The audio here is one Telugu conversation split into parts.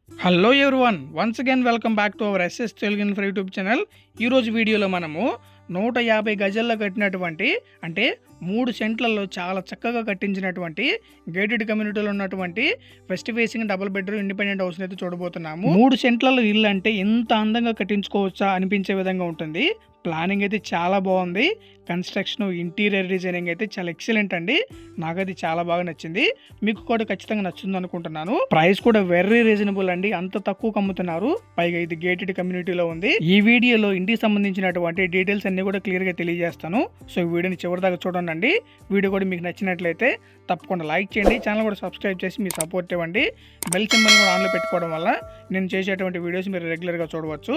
Hello everyone, once again welcome back to our SS Telugu info YouTube channel. ఈరోజు వీడియోలో మనము 150 గజాల్లో కట్టినటువంటి అంటే 3 సెంట్లలో చాలా చక్కగా కట్టించినటువంటి గేటెడ్ కమ్యూనిటీలో ఉన్నటువంటి west facing double bedroom independent హౌస్ని అయితే చూడబోతున్నాము. 3 సెంట్లలో ఇల్లు అంటే ఇంత అందంగా కట్టించుకోవచ్చా అనిపించే విధంగా ఉంటుంది. ప్లానింగ్ అయితే చాలా బాగుంది. కన్స్ట్రక్షన్, ఇంటీరియర్ డిజైనింగ్ అయితే చాలా ఎక్సలెంట్ అండి. నాకైతే చాలా బాగా నచ్చింది. మీకు కూడా ఖచ్చితంగా నచ్చింది అనుకుంటున్నాను. ప్రైస్ కూడా వెరీ రీజనబుల్ అండి. అంత తక్కువ అమ్ముతున్నారు. పైగా ఇది గేటెడ్ కమ్యూనిటీలో ఉంది. ఈ వీడియోలో ఇంటికి సంబంధించినటువంటి డీటెయిల్స్ అన్ని కూడా క్లియర్ గా తెలియజేస్తాను. సో ఈ వీడియోని చివరి దాకా చూడండి. వీడియో కూడా మీకు నచ్చినట్లయితే తప్పకుండా లైక్ చేయండి. ఛానల్ కూడా సబ్స్క్రైబ్ చేసి మీ సపోర్ట్ ఇవ్వండి. బెల్ సింబల్ కూడా ఆన్లో పెట్టుకోవడం వల్ల నేను చేసేటువంటి వీడియోస్ మీరు రెగ్యులర్గా చూడవచ్చు.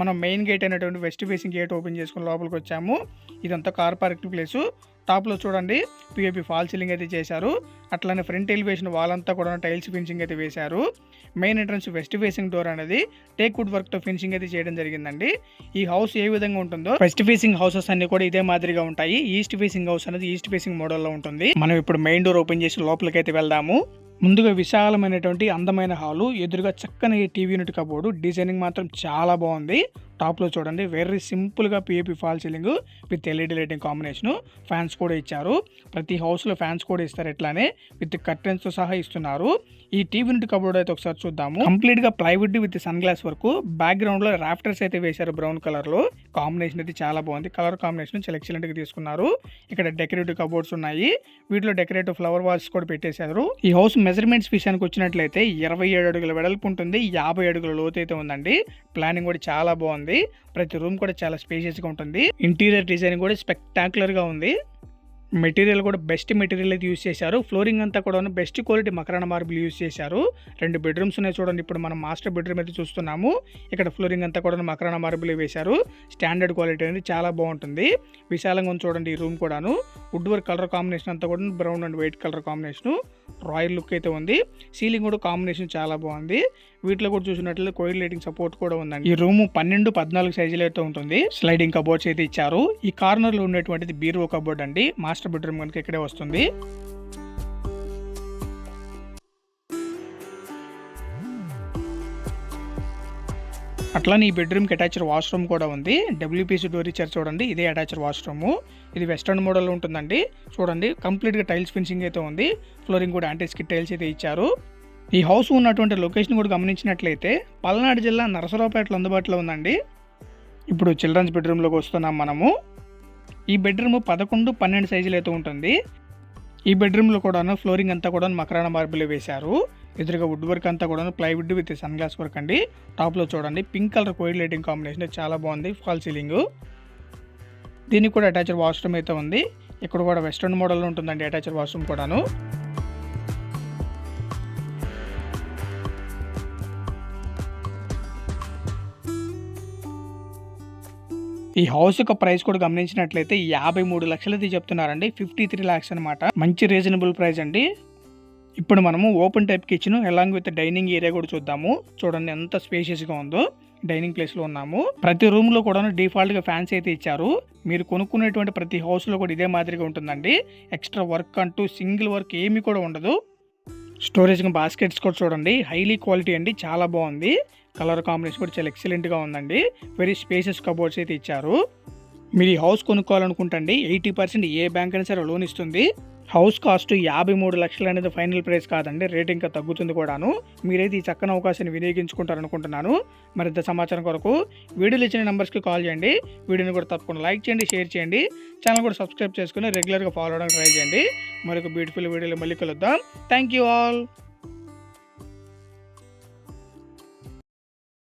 మనం మెయిన్ గేట్ అయినటువంటి వెస్ట్ ఫేసింగ్ గేట్ ఓపెన్ చేసుకుని లోపలికి వచ్చాము. ఇదంతా కార్ పార్కింగ్ ప్లేసు. టాప్లో చూడండి పిఓపి ఫాల్ సీలింగ్ అయితే చేశారు. అట్లానే ఫ్రంట్ ఎలివేషన్ వాల్ అంతా కూడా టైల్స్ ఫినిషింగ్ అయితే వేశారు. Main entrance west facing door అనేది టేక్ వుడ్ వర్క్ తో ఫినిషింగ్ అయితే చేయడం జరిగిందండి. ఈ హౌస్ ఏ విధంగా ఉంటుందో వెస్ట్ ఫేసింగ్ హౌసెస్ అన్ని కూడా ఇదే మాదిరిగా ఉంటాయి. ఈస్ట్ ఫేసింగ్ హౌస్ అనేది ఈస్ట్ ఫేసింగ్ మోడల్లో ఉంటుంది. మనం ఇప్పుడు మెయిన్ డోర్ ఓపెన్ చేసి లోపలికి అయితే వెళ్దాము. ముందుగా విశాలమైనటువంటి అందమైన హాలు, ఎదురుగా చక్కని టీవీ యూనిట్ కబోర్డు. డిజైనింగ్ మాత్రం చాలా బాగుంది. టాప్లో చూడండి వెరీ సింపుల్గా PAP fall ceiling with LED lighting combination. Fans కూడా ఇచ్చారు. ప్రతి హౌస్లో ఫ్యాన్స్ కూడా ఇస్తారు. ఎట్లానే విత్ కర్టెన్స్తో సహా ఇస్తున్నారు. ఈ టీవీ యూనిట్ కబోర్డ్ అయితే ఒకసారి చూద్దాము. కంప్లీట్గా ప్లైవుడ్ విత్ సన్ గ్లాస్ వరకు. బ్యాక్గ్రౌండ్లో రాఫ్టర్స్ అయితే వేశారు బ్రౌన్ కలర్లో. కాంబినేషన్ అయితే చాలా బాగుంది. కలర్ కాంబినేషన్ చాలా ఎక్సలెంట్గా తీసుకున్నారు. ఇక్కడ డెకరేటివ్ కబోర్డ్స్ ఉన్నాయి. వీటిలో డెకరేటివ్ ఫ్లవర్ వాల్స్ కూడా పెట్టేశారు. ఈ హౌస్ మెజర్మెంట్స్ విషయానికి వచ్చినట్లయితే 27 అడుగుల వెడల్పు ఉంటుంది. 50 అడుగుల లోతు అయితే ఉందండి. ప్లానింగ్ కూడా చాలా బాగుంది. ప్రతి రూమ్ కూడా చాలా స్పేషియస్ గా ఉంటుంది. ఇంటీరియర్ డిజైన్ కూడా స్పెక్టాక్యులర్ గా ఉంది. మెటీరియల్ కూడా బెస్ట్ మెటీరియల్ అయితే యూస్ చేశారు. ఫ్లోరింగ్ అంతా కూడా బెస్ట్ క్వాలిటీ మకరాన మార్బుల్ యూస్ చేశారు. 2 బెడ్రూమ్స్ ఉన్నాయి చూడండి. ఇప్పుడు మనం మాస్టర్ బెడ్రూమ్ అయితే చూస్తున్నాము. ఇక్కడ ఫ్లోరింగ్ అంతా కూడా మకరాన మార్బుల్ వేశారు. స్టాండర్డ్ క్వాలిటీ అనేది చాలా బాగుంటుంది. విశాలంగా ఉంది చూడండి ఈ రూమ్ కూడాను. వుడ్ వర్క్ కలర్ కాంబినేషన్ అంతా కూడా brown and white colour combination. Royal look అయితే ఉంది. సీలింగ్ కూడా కాంబినేషన్ చాలా బాగుంది. వీటిలో కూడా చూసినట్లయితే కోయిల్ లైటింగ్ సపోర్ట్ కూడా ఉందండి. ఈ రూమ్ 12-14 సైజులు అయితే ఉంటుంది. స్లైడింగ్ కబోర్డ్స్ అయితే ఇచ్చారు. ఈ కార్నర్ లో ఉన్నటువంటిది బీరువా కబోర్డ్ అండి. మాస్టర్ బెడ్రూమ్ కనుక ఇక్కడే వస్తుంది. అట్లానే ఈ బెడ్రూమ్కి అటాచ్డ్ వాష్రూమ్ కూడా ఉంది. డబ్ల్యూపీసీ డోర్ ఇచ్చారు చూడండి. ఇదే అటాచ్డ్ వాష్రూమ్. ఇది వెస్టర్న్ మోడల్ ఉంటుందండి. చూడండి కంప్లీట్గా టైల్స్ ఫినిషింగ్ అయితే ఉంది. ఫ్లోరింగ్ కూడా యాంటీ స్కిడ్ టైల్స్ అయితే ఇచ్చారు. ఈ హౌస్ ఉన్నటువంటి లొకేషన్ కూడా గమనించినట్లయితే పల్నాడు జిల్లా నరసరావుపేటలో అందుబాటులో ఉందండి. ఇప్పుడు చిల్డ్రన్స్ బెడ్రూమ్లోకి వస్తున్నాం మనము. ఈ బెడ్రూమ్ 11-12 సైజులు అయితే ఉంటుంది. ఈ బెడ్రూమ్లో కూడా ఫ్లోరింగ్ అంతా కూడా మకరాన మార్బుల్ వేశారు. ఎదురుగా వుడ్ వర్క్ అంతా కూడా plywood with sun glass work అండి. టాప్లో చూడండి pink colour coil lighting combination చాలా బాగుంది. False ceiling. దీనికి కూడా అటాచ్డ్ వాష్రూమ్ అయితే ఉంది. ఇక్కడ కూడా వెస్ట్రన్ మోడల్లో ఉంటుందండి అటాచ్డ్ వాష్రూమ్ కూడాను. ఈ హౌస్ యొక్క ప్రైస్ కూడా గమనించినట్లయితే 53 లక్షలు అయితే చెప్తున్నారండి. 53 lakhs అనమాట. మంచి రీజనబుల్ ప్రైస్ అండి. ఇప్పుడు మనము open type kitchen along with dining area కూడా చూద్దాము. చూడండి ఎంత స్పేషియస్ గా ఉందో. డైనింగ్ ప్లేస్ లో ఉన్నాము. ప్రతి రూమ్ లో కూడా డిఫాల్ట్ గా ఫ్యాన్స్ అయితే ఇచ్చారు. మీరు కొనుక్కునేటువంటి ప్రతి హౌస్ లో కూడా ఇదే మాదిరిగా ఉంటుందండి. ఎక్స్ట్రా వర్క్ అంటూ సింగిల్ వర్క్ ఏమీ కూడా ఉండదు. స్టోరేజ్ బాస్కెట్స్ కూడా చూడండి హైలీ క్వాలిటీ అండి. చాలా బాగుంది. కలర్ కాంబినేషన్ కూడా చాలా ఎక్సలెంట్గా ఉందండి. వెరీ స్పేసెస్ కబోర్డ్స్ అయితే ఇచ్చారు. మీరు ఈ హౌస్ కొనుక్కోవాలనుకుంటండి 80% ఏ బ్యాంక్ అయినా సరే లోన్ ఇస్తుంది. హౌస్ కాస్ట్ 53 లక్షలు అనేది ఫైనల్ ప్రైస్ కాదండి. రేట్ ఇంకా తగ్గుతుంది కూడాను. మీరైతే ఈ చక్కని అవకాశాన్ని వినియోగించుకుంటారనుకుంటున్నాను. మరింత సమాచారం కొరకు వీడియోలు ఇచ్చిన నెంబర్స్కి కాల్ చేయండి. వీడియోని కూడా తప్పకుండా లైక్ చేయండి, షేర్ చేయండి. ఛానల్ కూడా సబ్స్క్రైబ్ చేసుకుని రెగ్యులర్గా ఫాలో అవడానికి ట్రై చేయండి. మరొక బ్యూటిఫుల్ వీడియోలో మళ్ళీ కలుద్దాం. Thank you all.